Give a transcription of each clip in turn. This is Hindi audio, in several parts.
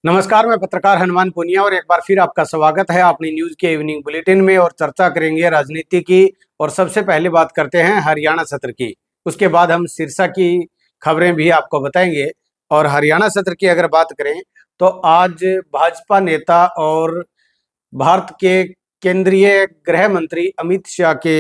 नमस्कार, मैं पत्रकार हनुमान पुनिया और एक बार फिर आपका स्वागत है अपनी न्यूज के इवनिंग बुलेटिन में। और चर्चा करेंगे राजनीति की। और सबसे पहले बात करते हैं हरियाणा सत्र की। उसके बाद हम सिरसा की खबरें भी आपको बताएंगे। और हरियाणा सत्र की अगर बात करें तो आज भाजपा नेता और भारत के केंद्रीय गृह मंत्री अमित शाह के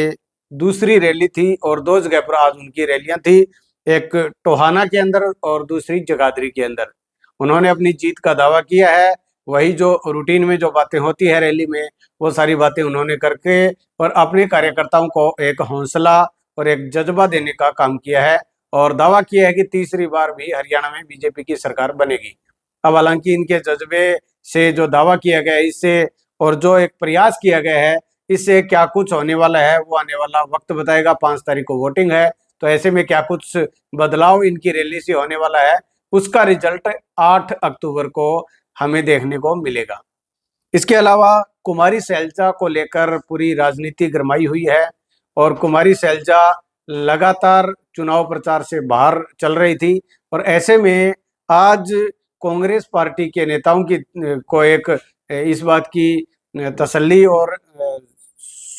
दूसरी रैली थी और दो जगह पर आज उनकी रैलियां थी। एक टोहाना के अंदर और दूसरी जगाधरी के अंदर। उन्होंने अपनी जीत का दावा किया है। वही जो रूटीन में जो बातें होती है रैली में, वो सारी बातें उन्होंने करके और अपने कार्यकर्ताओं को एक हौसला और एक जज्बा देने का काम किया है। और दावा किया है कि तीसरी बार भी हरियाणा में बीजेपी की सरकार बनेगी। अब हालांकि इनके जज्बे से जो दावा किया गया है इससे और जो एक प्रयास किया गया है इससे क्या कुछ होने वाला है वो आने वाला वक्त बताएगा। 5 तारीख को वोटिंग है, तो ऐसे में क्या कुछ बदलाव इनकी रैली से होने वाला है उसका रिजल्ट 8 अक्टूबर को हमें देखने को मिलेगा। इसके अलावा कुमारी सैलजा को लेकर पूरी राजनीति गरमाई हुई है और कुमारी सैलजा लगातार चुनाव प्रचार से बाहर चल रही थी। और ऐसे में आज कांग्रेस पार्टी के नेताओं की को एक इस बात की तसल्ली और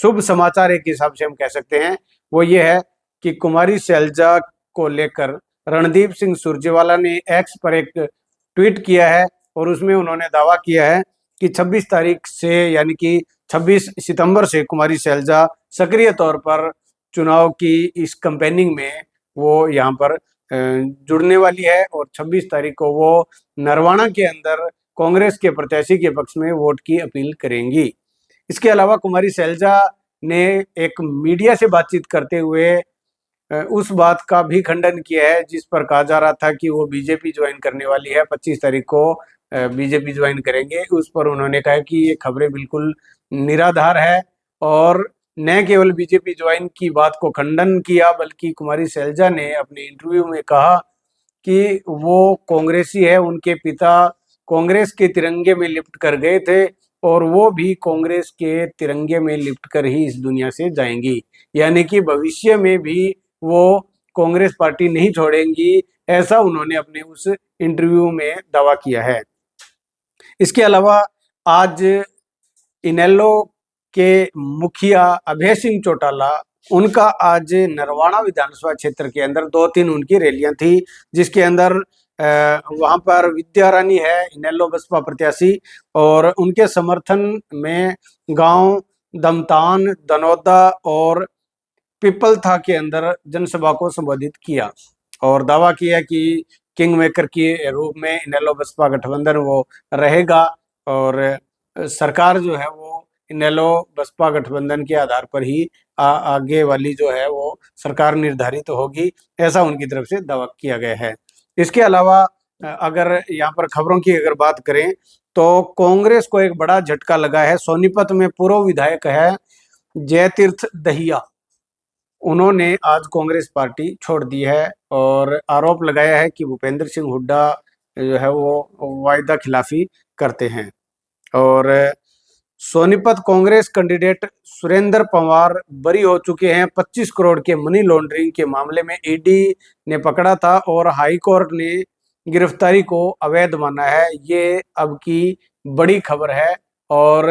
शुभ समाचार एक हिसाब से हम कह सकते हैं, वो ये है कि कुमारी सैलजा को लेकर रणदीप सिंह सुरजेवाला ने एक्स पर एक ट्वीट किया है और उसमें उन्होंने दावा किया है कि 26 तारीख से यानी कि 26 सितंबर से कुमारी सैलजा सक्रिय तौर पर चुनाव की इस कैंपेनिंग में वो यहाँ पर जुड़ने वाली है और 26 तारीख को वो नरवाना के अंदर कांग्रेस के प्रत्याशी के पक्ष में वोट की अपील करेंगी। इसके अलावा कुमारी सैलजा ने एक मीडिया से बातचीत करते हुए उस बात का भी खंडन किया है जिस पर कहा जा रहा था कि वो बीजेपी ज्वाइन करने वाली है, 25 तारीख को बीजेपी ज्वाइन करेंगे। उस पर उन्होंने कहा कि ये खबरें बिल्कुल निराधार है और न केवल बीजेपी ज्वाइन की बात को खंडन किया बल्कि कुमारी सैलजा ने अपने इंटरव्यू में कहा कि वो कांग्रेसी है, उनके पिता कांग्रेस के तिरंगे में लिपट कर गए थे और वो भी कांग्रेस के तिरंगे में लिपट कर ही इस दुनिया से जाएंगी। यानी कि भविष्य में भी वो कांग्रेस पार्टी नहीं छोड़ेंगी, ऐसा उन्होंने अपने उस इंटरव्यू में दावा किया है। इसके अलावा आज इनेलो के मुखिया अभय सिंह चौटाला, उनका आज नरवाना विधानसभा क्षेत्र के अंदर 2-3 उनकी रैलियां थी जिसके अंदर वहां पर विद्या रानी है इनेलो बसपा प्रत्याशी और उनके समर्थन में गांव दमतान, दनौदा और पिपलथा के अंदर जनसभा को संबोधित किया और दावा किया कि किंग मेकर के रूप में इनेलो बसपा गठबंधन वो रहेगा और सरकार जो है वो इनेलो बसपा गठबंधन के आधार पर ही आगे वाली जो है वो सरकार निर्धारित तो होगी, ऐसा उनकी तरफ से दावा किया गया है। इसके अलावा अगर यहाँ पर खबरों की अगर बात करें तो कांग्रेस को एक बड़ा झटका लगा है। सोनीपत में पूर्व विधायक है जयतीर्थ दहिया, उन्होंने आज कांग्रेस पार्टी छोड़ दी है और आरोप लगाया है कि भूपेंद्र सिंह हुड्डा जो है वो वायदा खिलाफी करते हैं। और सोनीपत कांग्रेस कैंडिडेट सुरेंद्र पवार बरी हो चुके हैं। 25 करोड़ के मनी लॉन्ड्रिंग के मामले में ईडी ने पकड़ा था और हाई कोर्ट ने गिरफ्तारी को अवैध माना है। ये अब की बड़ी खबर है और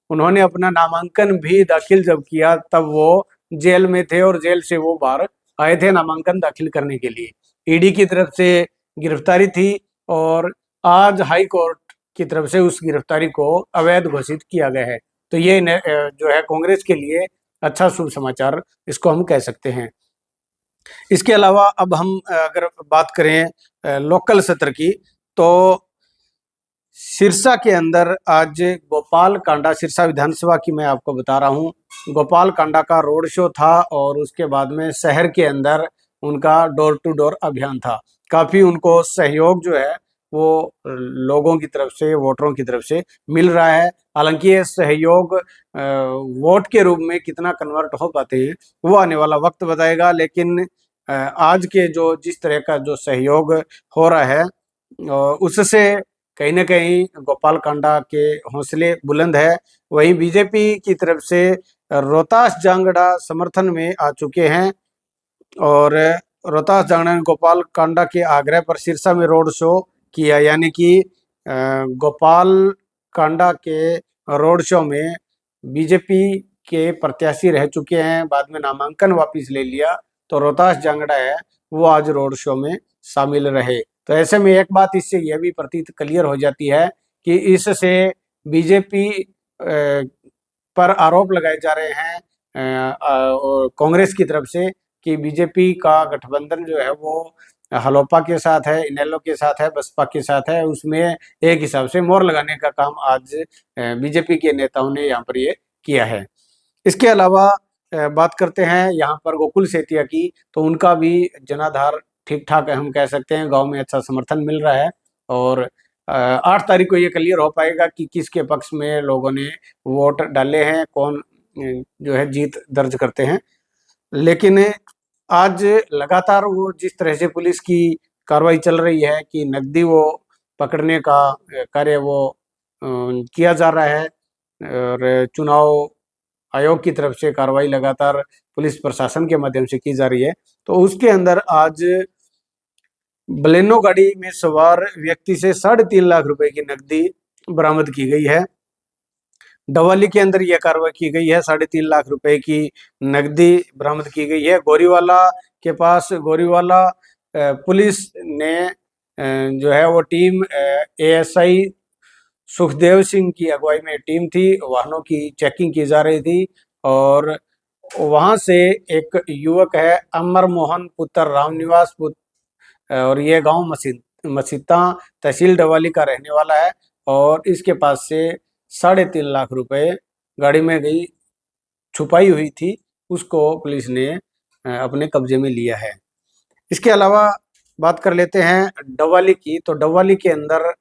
उन्होंने अपना नामांकन भी दाखिल जब किया तब वो जेल में थे और जेल से वो बाहर आए थे नामांकन दाखिल करने के लिए। ईडी की तरफ से गिरफ्तारी थी और आज हाई कोर्ट की तरफ से उस गिरफ्तारी को अवैध घोषित किया गया है। तो ये जो है कांग्रेस के लिए अच्छा शुभ समाचार इसको हम कह सकते हैं। इसके अलावा अब हम अगर बात करें लोकल सत्र की तो सिरसा के अंदर आज गोपाल कांडा, सिरसा विधानसभा की मैं आपको बता रहा हूँ, गोपाल कांडा का रोड शो था और उसके बाद में शहर के अंदर उनका डोर टू डोर अभियान था। काफी उनको सहयोग जो है वो लोगों की तरफ से, वोटरों की तरफ से मिल रहा है। हालांकि ये सहयोग वोट के रूप में कितना कन्वर्ट हो पाते हैं वो आने वाला वक्त बताएगा, लेकिन आज के जो जिस तरह का जो सहयोग हो रहा है उससे कहीं ना कहीं गोपाल कांडा के हौसले बुलंद है। वहीं बीजेपी की तरफ से रोहतास जांगड़ा समर्थन में आ चुके हैं और रोहतास जांगड़ा ने गोपाल कांडा के आग्रह पर सिरसा में रोड शो किया, यानी कि गोपाल कांडा के रोड शो में बीजेपी के प्रत्याशी रह चुके हैं, बाद में नामांकन वापस ले लिया, तो रोहतास जांगड़ा है वो आज रोड शो में शामिल रहे। तो ऐसे में एक बात इससे यह भी प्रतीत क्लियर हो जाती है कि इससे बीजेपी पर आरोप लगाए जा रहे हैं कांग्रेस की तरफ से कि बीजेपी का गठबंधन जो है वो हलोपा के साथ है, इनेलो के साथ है, बसपा के साथ है, उसमें एक हिसाब से मोहर लगाने का काम आज बीजेपी के नेताओं ने यहाँ पर ये किया है। इसके अलावा बात करते हैं यहाँ पर गोकुल सेतिया की, तो उनका भी जनाधार ठीक ठाक हम कह सकते हैं, गांव में अच्छा समर्थन मिल रहा है और 8 तारीख को ये क्लियर हो पाएगा कि किसके पक्ष में लोगों ने वोट डाले हैं, कौन जो है जीत दर्ज करते हैं। लेकिन आज लगातार वो जिस तरह से पुलिस की कार्रवाई चल रही है कि नकदी वो पकड़ने का कार्य वो किया जा रहा है और चुनाव आयोग की तरफ से कार्रवाई लगातार पुलिस प्रशासन के माध्यम से की जा रही है, तो उसके अंदर आज बलेनो गाड़ी में सवार व्यक्ति से 3.5 लाख रुपए की नकदी बरामद की गई है। डवाली के अंदर यह कार्रवाई की गई है, 3.5 लाख रुपए की नकदी बरामद की गई है। गोरीवाला के पास गोरीवाला पुलिस ने जो है वो टीम एएसआई सुखदेव सिंह की अगुवाई में टीम थी, वाहनों की चेकिंग की जा रही थी और वहां से एक युवक है अमर मोहन पुत्र रामनिवास पुत्र और ये गांव मसीता तहसील डवाली का रहने वाला है और इसके पास से 3.5 लाख रुपए गाड़ी में गई छुपाई हुई थी, उसको पुलिस ने अपने कब्जे में लिया है। इसके अलावा बात कर लेते हैं डवाली की, तो डवाली के अंदर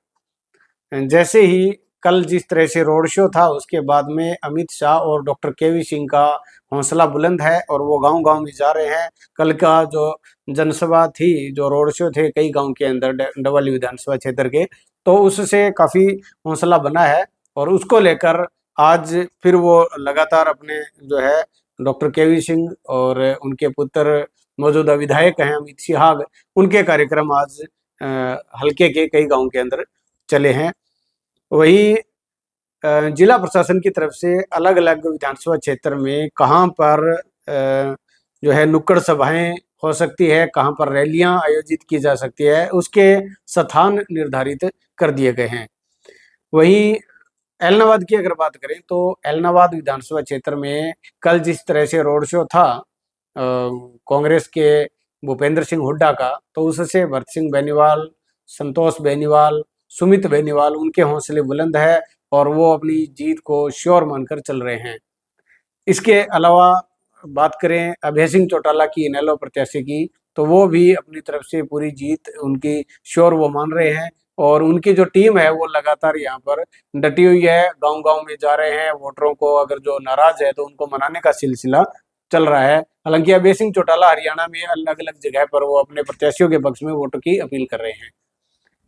जैसे ही कल जिस तरह से रोड शो था उसके बाद में अमित शाह और डॉक्टर केवी सिंह का हौसला बुलंद है और वो गांव-गांव में जा रहे हैं। कल का जो जनसभा थी, जो रोड शो थे कई गांव के अंदर डबल विधानसभा क्षेत्र के, तो उससे काफी हौसला बना है और उसको लेकर आज फिर वो लगातार अपने जो है डॉक्टर केवी सिंह और उनके पुत्र मौजूदा विधायक हैं अमित सिहाग, उनके कार्यक्रम आज हल्के के कई गांव के अंदर चले हैं। वही जिला प्रशासन की तरफ से अलग अलग विधानसभा क्षेत्र में कहाँ पर जो है नुक्कड़ सभाएं हो सकती है, कहाँ पर रैलियां आयोजित की जा सकती है, उसके स्थान निर्धारित कर दिए गए हैं। वहीं एलनाबाद की अगर बात करें तो एलनाबाद विधानसभा क्षेत्र में कल जिस तरह से रोड शो था कांग्रेस के भूपेंद्र सिंह हुड्डा का, तो उससे भरत सिंह बेनीवाल, संतोष बेनीवाल, सुमित बेनीवाल उनके हौसले बुलंद है और वो अपनी जीत को श्योर मानकर चल रहे हैं। इसके अलावा बात करें अभय सिंह चौटाला की इनेलो प्रत्याशी की, तो वो भी अपनी तरफ से पूरी जीत उनकी श्योर वो मान रहे हैं और उनकी जो टीम है वो लगातार यहाँ पर डटी हुई है, गांव-गांव में जा रहे हैं, वोटरों को अगर जो नाराज है तो उनको मनाने का सिलसिला चल रहा है। हालांकि अभय सिंह चौटाला हरियाणा में अलग-अलग जगह पर वो अपने प्रत्याशियों के पक्ष में वोटों की अपील कर रहे हैं।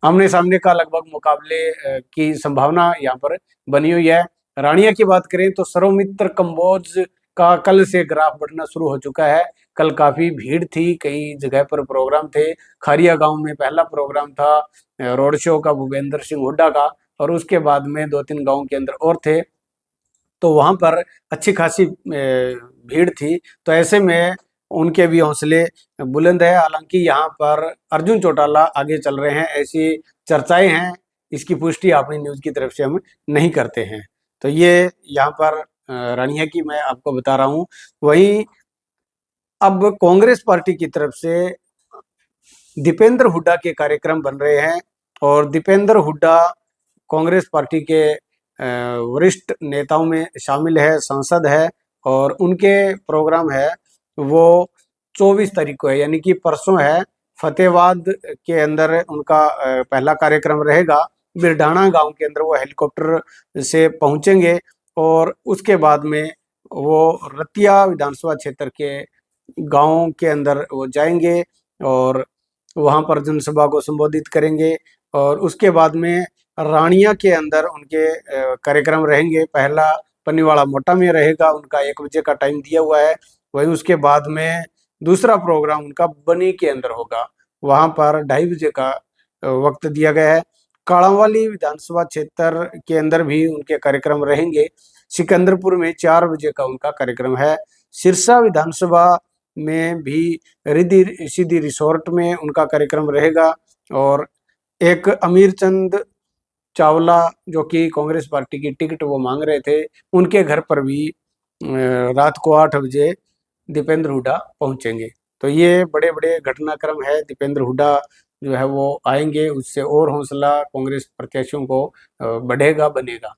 आमने सामने का लगभग मुकाबले की संभावना यहाँ पर बनी हुई है। रानिया की बात करें तो सर्वमित्र कंबोज का कल से ग्राफ बढ़ना शुरू हो चुका है। कल काफी भीड़ थी, कई जगह पर प्रोग्राम थे। खारिया गांव में पहला प्रोग्राम था रोड शो का भूपेंद्र सिंह हुड्डा का और उसके बाद में 2-3 गांव के अंदर और थे, तो वहां पर अच्छी खासी भीड़ थी। तो ऐसे में उनके भी हौसले बुलंद है। हालांकि यहाँ पर अर्जुन चौटाला आगे चल रहे हैं, ऐसी चर्चाएं हैं, इसकी पुष्टि अपनी न्यूज की तरफ से हम नहीं करते हैं। तो ये यहाँ पर रानिया की मैं आपको बता रहा हूँ। वहीं अब कांग्रेस पार्टी की तरफ से दीपेंद्र हुड्डा के कार्यक्रम बन रहे हैं और दीपेंद्र हुड्डा कांग्रेस पार्टी के वरिष्ठ नेताओं में शामिल है, सांसद है और उनके प्रोग्राम है वो 24 तारीख को है, यानी कि परसों है। फतेहाबाद के अंदर उनका पहला कार्यक्रम रहेगा। बिरडाना गांव के अंदर वो हेलीकॉप्टर से पहुंचेंगे और उसके बाद में वो रतिया विधानसभा क्षेत्र के गांव के अंदर वो जाएंगे और वहां पर जनसभा को संबोधित करेंगे और उसके बाद में रानिया के अंदर उनके कार्यक्रम रहेंगे। पहला पन्नीवाड़ा मोटा में रहेगा, उनका 1 बजे का टाइम दिया हुआ है। वहीं उसके बाद में दूसरा प्रोग्राम उनका बनी के अंदर होगा, वहां पर 2:30 बजे का वक्त दिया गया है। कालांवाली विधानसभा क्षेत्र के अंदर भी उनके कार्यक्रम रहेंगे। सिकंदरपुर में 4 बजे का उनका कार्यक्रम है। सिरसा विधानसभा में भी रिद्धि सिद्धि रिसोर्ट में उनका कार्यक्रम रहेगा। और एक अमीर चंद चावला जो कि कांग्रेस पार्टी की टिकट वो मांग रहे थे, उनके घर पर भी रात को 8 बजे दीपेंद्र हुड्डा पहुंचेंगे। तो ये बड़े-बड़े घटनाक्रम है। दीपेंद्र हुड्डा जो है वो आएंगे, उससे और हौसला कांग्रेस प्रत्याशियों को बढ़ेगा, बनेगा।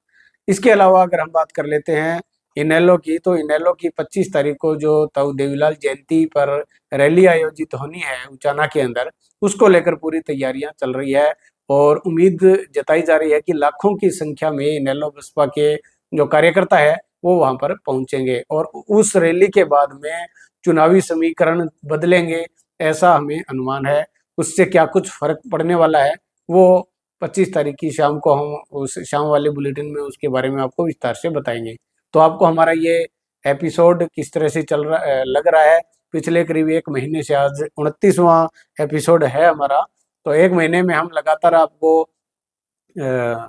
इसके अलावा अगर हम बात कर लेते हैं इनेलो की, तो इनेलो की 25 तारीख को जो ताऊ देवीलाल जयंती पर रैली आयोजित होनी है उचाना के अंदर, उसको लेकर पूरी तैयारियां चल रही है। और उम्मीद जताई जा रही है कि लाखों की संख्या में इनेलो बसपा के जो कार्यकर्ता है वो वहां पर पहुंचेंगे और उस रैली के बाद में चुनावी समीकरण बदलेंगे, ऐसा हमें अनुमान है। उससे क्या कुछ फर्क पड़ने वाला है वो 25 तारीख की शाम को हम उस शाम वाले बुलेटिन में उसके बारे में आपको विस्तार से बताएंगे। तो आपको हमारा ये एपिसोड किस तरह से लग रहा है? पिछले करीब 1 महीने से आज 29वां एपिसोड है हमारा। तो 1 महीने में हम लगातार आपको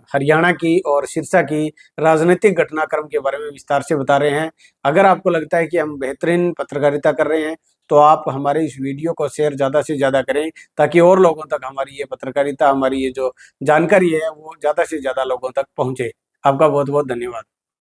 हरियाणा की और सिरसा की राजनीतिक घटनाक्रम के बारे में विस्तार से बता रहे हैं। अगर आपको लगता है कि हम बेहतरीन पत्रकारिता कर रहे हैं, तो आप हमारे इस वीडियो को शेयर ज़्यादा से ज़्यादा करें, ताकि और लोगों तक हमारी ये पत्रकारिता, हमारी ये जो जानकारी है, वो ज़्यादा से ज़्यादा लोगों तक पहुँचे। आपका बहुत-बहुत धन्यवाद।